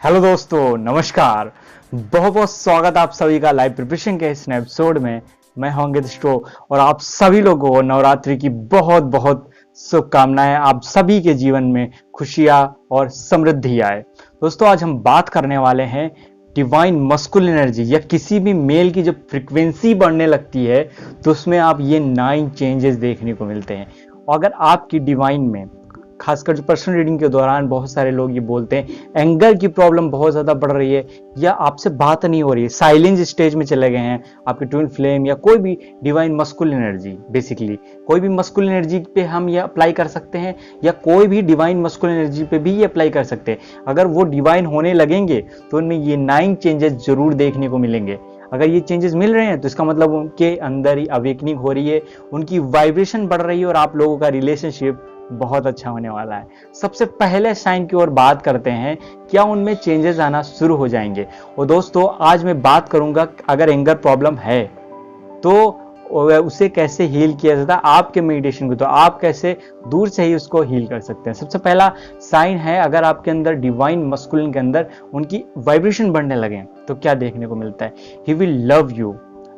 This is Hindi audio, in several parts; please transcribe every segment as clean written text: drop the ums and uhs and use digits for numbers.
हेलो दोस्तों, नमस्कार। बहुत बहुत स्वागत आप सभी का लाइव प्रिपरेशन के इस एपिसोड में। मैं हूं अंकित स्ट्रो और आप सभी लोगों को नवरात्रि की बहुत बहुत शुभकामनाएं। आप सभी के जीवन में खुशियां और समृद्धि आए। दोस्तों, आज हम बात करने वाले हैं डिवाइन मस्कुलिन एनर्जी या किसी भी मेल की जब फ्रीक्वेंसी बढ़ने लगती है तो उसमें आप ये 9 चेंजेस देखने को मिलते हैं। और अगर आपकी डिवाइन में खासकर जो पर्सनल रीडिंग के दौरान बहुत सारे लोग ये बोलते हैं एंगर की प्रॉब्लम बहुत ज्यादा बढ़ रही है या आपसे बात नहीं हो रही है, साइलेंस स्टेज में चले गए हैं, आपके ट्विन फ्लेम या कोई भी डिवाइन मस्कुलिन एनर्जी, बेसिकली कोई भी मस्कुलिन एनर्जी पे हम ये अप्लाई कर सकते हैं या कोई भी डिवाइन मस्कुलिन एनर्जी पे भी ये अप्लाई कर सकते हैं। अगर वो डिवाइन होने लगेंगे तो उनमें ये 9 चेंजेस जरूर देखने को मिलेंगे। अगर ये चेंजेस मिल रहे हैं तो इसका मतलब उनके अंदर ही अवेकनिंग हो रही है, उनकी वाइब्रेशन बढ़ रही है और आप लोगों का रिलेशनशिप बहुत अच्छा होने वाला है। सबसे पहले साइन की ओर बात करते हैं, क्या उनमें चेंजेस आना शुरू हो जाएंगे। और दोस्तों, आज मैं बात करूंगा अगर एंगर प्रॉब्लम है तो उसे कैसे हील किया जाता है आपके मेडिटेशन को, तो आप कैसे दूर से ही उसको हील कर सकते हैं। सबसे पहला साइन है, अगर आपके अंदर डिवाइन मस्कुलिन के अंदर उनकी वाइब्रेशन बढ़ने लगे तो क्या देखने को मिलता है। He will love you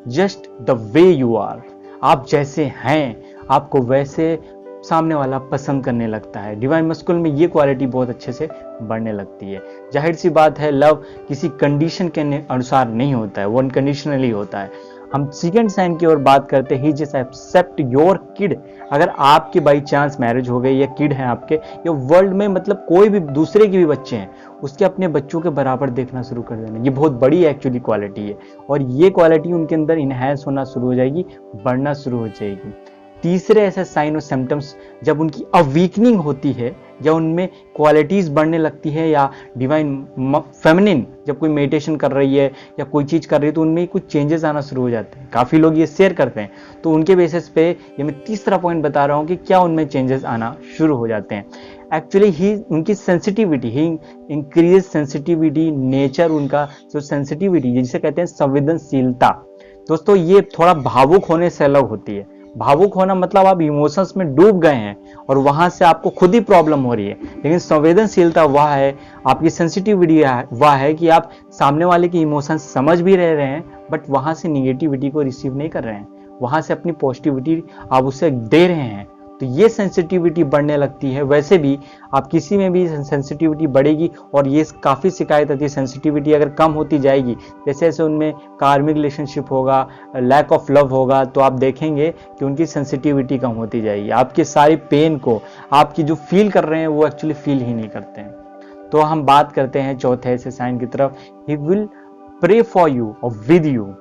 just the way you are. आप जैसे हैं आपको वैसे सामने वाला पसंद करने लगता है। डिवाइन मस्कुलिन में ये क्वालिटी बहुत अच्छे से बढ़ने लगती है। जाहिर सी बात है, लव किसी कंडीशन के अनुसार नहीं होता है, वो अनकंडीशनली होता है। हम सेकंड साइन की ओर बात करते हैं, जस्ट एक्सेप्ट योर किड। अगर आपके बाई चांस मैरिज हो गई या किड है आपके, या वर्ल्ड में मतलब कोई भी दूसरे के भी बच्चे हैं, उसके अपने बच्चों के बराबर देखना शुरू कर देना, ये बहुत बड़ी एक्चुअली क्वालिटी है। और ये क्वालिटी उनके अंदर इनहेंस होना शुरू हो जाएगी, बढ़ना शुरू हो जाएगी। तीसरे ऐसे साइन और सिम्टम्स जब उनकी अवीकनिंग होती है या उनमें क्वालिटीज बढ़ने लगती है, या डिवाइन फेमिनिन जब कोई मेडिटेशन कर रही है या कोई चीज कर रही है तो उनमें कुछ चेंजेस आना शुरू हो जाते हैं। काफी लोग ये शेयर करते हैं, तो उनके बेसिस पे ये मैं तीसरा पॉइंट बता रहा हूँ कि क्या उनमें चेंजेस आना शुरू हो जाते हैं। एक्चुअली ही उनकी सेंसिटिविटी, ही इंक्रीज सेंसिटिविटी, नेचर उनका जो सेंसिटिविटी जिसे कहते हैं संवेदनशीलता, दोस्तों ये थोड़ा भावुक होने से अलग होती है। भावुक होना मतलब आप इमोशंस में डूब गए हैं और वहां से आपको खुद ही प्रॉब्लम हो रही है, लेकिन संवेदनशीलता वह है, आपकी सेंसिटिविटी वह है कि आप सामने वाले की इमोशंस समझ भी रहे हैं बट वहां से निगेटिविटी को रिसीव नहीं कर रहे हैं, वहां से अपनी पॉजिटिविटी आप उसे दे रहे हैं, तो ये सेंसिटिविटी बढ़ने लगती है। वैसे भी आप किसी में भी सेंसिटिविटी बढ़ेगी और ये काफ़ी शिकायत आती है, सेंसिटिविटी अगर कम होती जाएगी, जैसे जैसे उनमें कार्मिक रिलेशनशिप होगा, लैक ऑफ लव होगा, तो आप देखेंगे कि उनकी सेंसिटिविटी कम होती जाएगी। आपके सारी पेन को, आपकी जो फील कर रहे हैं वो एक्चुअली फील ही नहीं करते हैं। तो हम बात करते हैं चौथे ऐसे साइन की तरफ, he will pray for you और विद यू।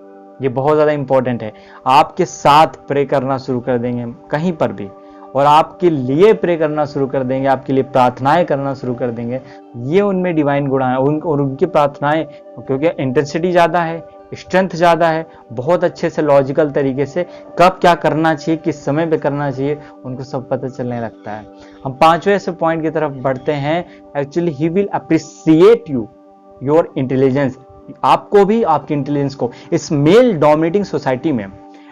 ये बहुत ज़्यादा इंपॉर्टेंट है, आपके साथ प्रे करना शुरू कर देंगे कहीं पर भी, और आपके लिए प्रे करना शुरू कर देंगे, आपके लिए प्रार्थनाएं करना शुरू कर देंगे। ये उनमें डिवाइन गुण है, और उनकी प्रार्थनाएं क्योंकि इंटेंसिटी ज़्यादा है, स्ट्रेंथ ज़्यादा है, बहुत अच्छे से लॉजिकल तरीके से कब क्या करना चाहिए, किस समय पे करना चाहिए, उनको सब पता चलने लगता है। हम पांचवें ऐसे पॉइंट की तरफ बढ़ते हैं, actually he will appreciate you your intelligence. आपको भी, आपकी इंटेलिजेंस को, इस मेल डोमिनेटिंग सोसाइटी में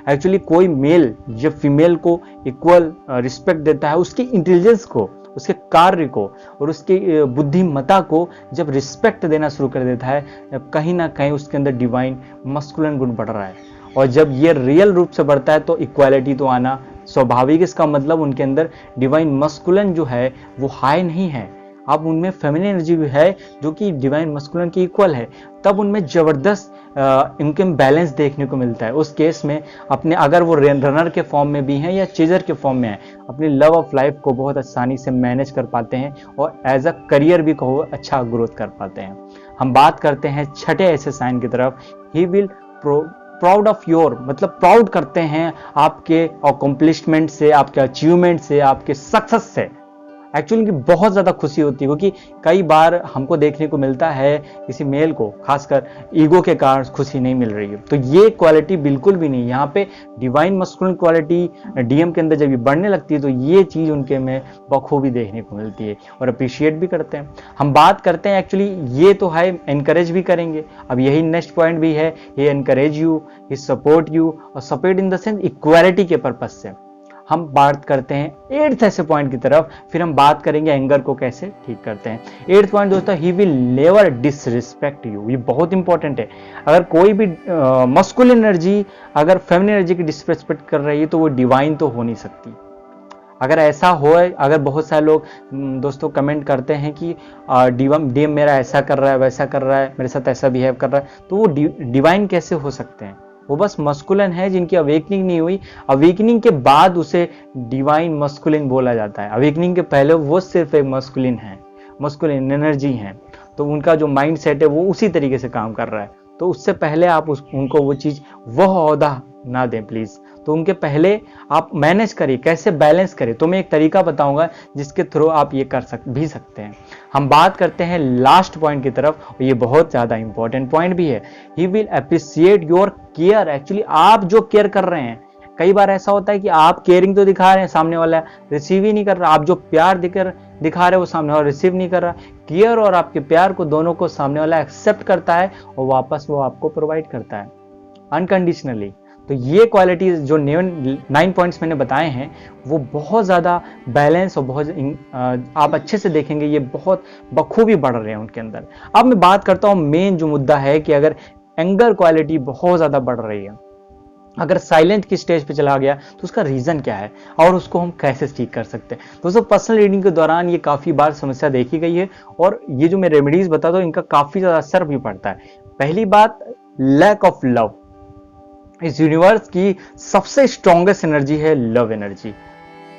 एक्चुअली कोई मेल जब फीमेल को इक्वल रिस्पेक्ट देता है, उसकी इंटेलिजेंस को, उसके कार्य को और उसकी बुद्धिमत्ता को जब रिस्पेक्ट देना शुरू कर देता है, कहीं ना कहीं उसके अंदर डिवाइन मस्कुलिन गुण बढ़ रहा है। और जब ये रियल रूप से बढ़ता है तो इक्वालिटी तो आना स्वाभाविक। इसका मतलब उनके अंदर डिवाइन मस्कुलिन जो है वो हाई नहीं है, अब उनमें फेमिनिन एनर्जी भी है जो कि डिवाइन मस्कुलिन की इक्वल है, तब उनमें जबरदस्त इनके बैलेंस देखने को मिलता है। उस केस में अपने, अगर वो रनर के फॉर्म में भी हैं या चेजर के फॉर्म में हैं, अपनी लव ऑफ लाइफ को बहुत आसानी से मैनेज कर पाते हैं और एज अ करियर भी को अच्छा ग्रोथ कर पाते हैं। हम बात करते हैं छठे ऐसे साइन की तरफ, he will proud of your, मतलब प्राउड करते हैं आपके अकम्पलिशमेंट से, आपके अचीवमेंट से, आपके सक्सेस से। एक्चुअली उनकी बहुत ज़्यादा खुशी होती है, क्योंकि कई बार हमको देखने को मिलता है किसी मेल को खासकर ईगो के कारण खुशी नहीं मिल रही है, तो ये क्वालिटी बिल्कुल भी नहीं। यहाँ पे डिवाइन मस्कुलिन क्वालिटी डीएम के अंदर जब ये बढ़ने लगती है तो ये चीज़ उनके में बखूबी देखने को मिलती है और अप्रिशिएट भी करते हैं। हम बात करते हैं एक्चुअली, ये तो है एनकरेज भी करेंगे, अब यही नेक्स्ट पॉइंट भी है, ये एनकरेज यू, ये सपोर्ट यू, और support in the sense equality के पर्पज से। हम बात करते हैं 8th ऐसे पॉइंट की तरफ, फिर हम बात करेंगे एंगर को कैसे ठीक करते हैं। 8th पॉइंट दोस्तों, he will never disrespect you. ये बहुत इंपॉर्टेंट है। अगर कोई भी मस्कुलिन एनर्जी अगर फेमिनिन एनर्जी की डिसरिस्पेक्ट कर रही है तो वो डिवाइन तो हो नहीं सकती। अगर ऐसा हो, अगर बहुत सारे लोग दोस्तों कमेंट करते हैं कि डीएम मेरा ऐसा कर रहा है, वैसा कर रहा है, मेरे साथ ऐसा बिहेव कर रहा है, तो वो डिवाइन कैसे हो सकते हैं? वो बस मस्कुलिन है जिनकी अवेकनिंग नहीं हुई। अवेकनिंग के बाद उसे डिवाइन मस्कुलिन बोला जाता है। अवेकनिंग के पहले वो सिर्फ एक मस्कुलिन है, मस्कुलिन एनर्जी है। तो उनका जो माइंड सेट है वो उसी तरीके से काम कर रहा है। तो उससे पहले आप उनको वो चीज, वह ओहदा ना दें प्लीज। तो उनके पहले आप मैनेज करिए, कैसे बैलेंस करें। तो मैं एक तरीका बताऊंगा जिसके थ्रू आप ये कर सकते हैं। हम बात करते हैं लास्ट पॉइंट की तरफ, और ये बहुत ज्यादा इंपॉर्टेंट पॉइंट भी है। He will appreciate your care. Actually आप जो केयर कर रहे हैं, कई बार ऐसा होता है कि आप केयरिंग तो दिखा रहे हैं, सामने वाला रिसीव ही नहीं कर रहा। आप जो प्यार दिखा रहे हो वो सामने वाला रिसीव नहीं कर रहा। केयर और आपके प्यार को दोनों को सामने वाला एक्सेप्ट करता है और वापस वो आपको प्रोवाइड करता है अनकंडीशनली। तो ये क्वालिटीज जो 9 पॉइंट्स मैंने बताए हैं वो बहुत ज़्यादा बैलेंस और बहुत आप अच्छे से देखेंगे ये बहुत बखूबी बढ़ रहे हैं उनके अंदर। अब मैं बात करता हूँ मेन जो मुद्दा है कि अगर एंगर क्वालिटी बहुत ज़्यादा बढ़ रही है, अगर साइलेंट की स्टेज पे चला गया तो उसका रीजन क्या है और उसको हम कैसे ठीक कर सकते हैं। दोस्तों पर्सनल रीडिंग के दौरान ये काफ़ी बार समस्या देखी गई है और ये जो मैं रेमेडीज बताता हूँ इनका काफ़ी ज़्यादा असर भी पड़ता है। पहली बात, लैक ऑफ लव। इस यूनिवर्स की सबसे स्ट्रॉन्गेस्ट एनर्जी है लव एनर्जी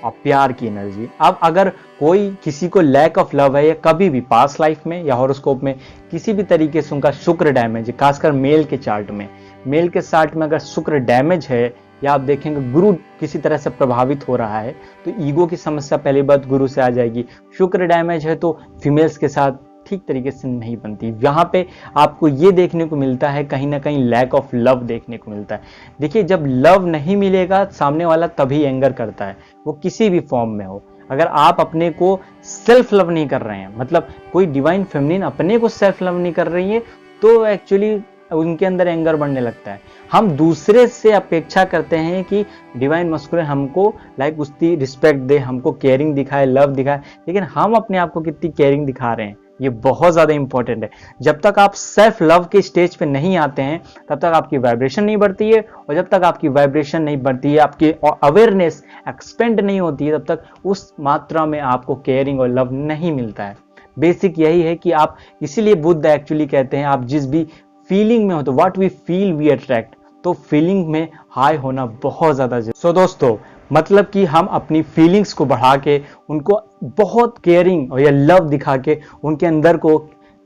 और प्यार की एनर्जी। अब अगर कोई किसी को लैक ऑफ लव है या कभी भी पास्ट लाइफ में या हॉरोस्कोप में किसी भी तरीके से उनका शुक्र डैमेज है, खासकर मेल के चार्ट में, मेल के चार्ट में अगर शुक्र डैमेज है या आप देखेंगे गुरु किसी तरह से प्रभावित हो रहा है तो ईगो की समस्या पहली बात गुरु से आ जाएगी। शुक्र डैमेज है तो फीमेल्स के साथ ठीक तरीके से नहीं बनती। यहाँ पे आपको ये देखने को मिलता है कहीं ना कहीं लैक ऑफ लव देखने को मिलता है। देखिए जब लव नहीं मिलेगा सामने वाला तभी एंगर करता है, वो किसी भी फॉर्म में हो। अगर आप अपने को सेल्फ लव नहीं कर रहे हैं, मतलब कोई डिवाइन फेमिनिन अपने को सेल्फ लव नहीं कर रही है तो एक्चुअली उनके अंदर एंगर बढ़ने लगता है। हम दूसरे से अपेक्षा करते हैं कि डिवाइन मस्कुलिन हमको लाइक उसकी रिस्पेक्ट दे, हमको केयरिंग दिखाए, लव दिखाए, लेकिन हम अपने आप को कितनी केयरिंग दिखा रहे हैं ये बहुत ज्यादा इंपॉर्टेंट है। जब तक आप सेल्फ लव के स्टेज पे नहीं आते हैं तब तक आपकी वाइब्रेशन नहीं बढ़ती है, और जब तक आपकी वाइब्रेशन नहीं बढ़ती है, आपकी अवेयरनेस एक्सपेंड नहीं होती है, तब तक उस मात्रा में आपको केयरिंग और लव नहीं मिलता है। बेसिक यही है कि आप, इसीलिए बुद्ध एक्चुअली कहते हैं आप जिस भी फीलिंग में हो तो what we feel we attract. तो फीलिंग में हाई होना बहुत ज्यादा जरूरी। सो दोस्तों मतलब कि हम अपनी फीलिंग्स को बढ़ा के उनको बहुत केयरिंग और या लव दिखा के उनके अंदर को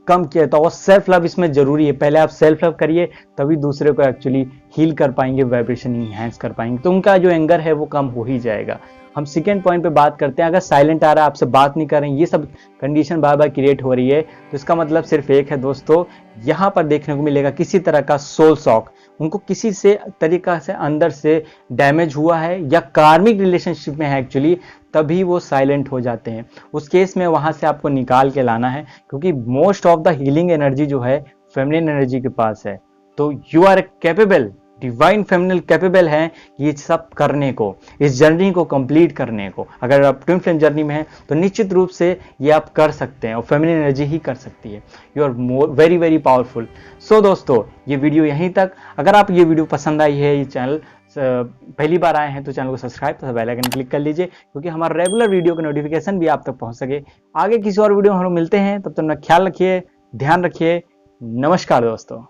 कम किया था। और सेल्फ लव इसमें जरूरी है। पहले आप सेल्फ लव करिए तभी दूसरे को एक्चुअली हील कर पाएंगे, वाइब्रेशन इनहैंस कर पाएंगे, तो उनका जो एंगर है वो कम हो ही जाएगा। हम सेकेंड पॉइंट पे बात करते हैं। अगर साइलेंट आ रहा है, आपसे बात नहीं कर रहे हैं, ये सब कंडीशन बार बार क्रिएट हो रही है तो इसका मतलब सिर्फ एक है दोस्तों, यहाँ पर देखने को मिलेगा किसी तरह का सोल शॉक। उनको किसी से तरीका से अंदर से डैमेज हुआ है या कार्मिक रिलेशनशिप में है एक्चुअली, तभी वो साइलेंट हो जाते हैं। उस केस में वहां से आपको निकाल के लाना है, क्योंकि most of the healing energy जो है फेमिनिन एनर्जी के पास है। तो you are capable, divine feminine capable है ये सब करने को, इस जर्नी को कंप्लीट करने को। अगर आप ट्विन फ्लेम जर्नी में हैं तो निश्चित रूप से ये आप कर सकते हैं और फेमिनिन एनर्जी ही कर सकती है। You are very very powerful. So दोस्तों ये वीडियो यहीं तक। अगर आप ये वीडियो पसंद आई है, ये चैनल पहली बार आए हैं तो चैनल को सब्सक्राइब तथा बेल आइकन क्लिक कर लीजिए, क्योंकि हमारा रेगुलर वीडियो का नोटिफिकेशन भी आप तक पहुंच सके। आगे किसी और वीडियो में हम लोग मिलते हैं, तब तक अपना ख्याल रखिए, ध्यान रखिए। नमस्कार दोस्तों।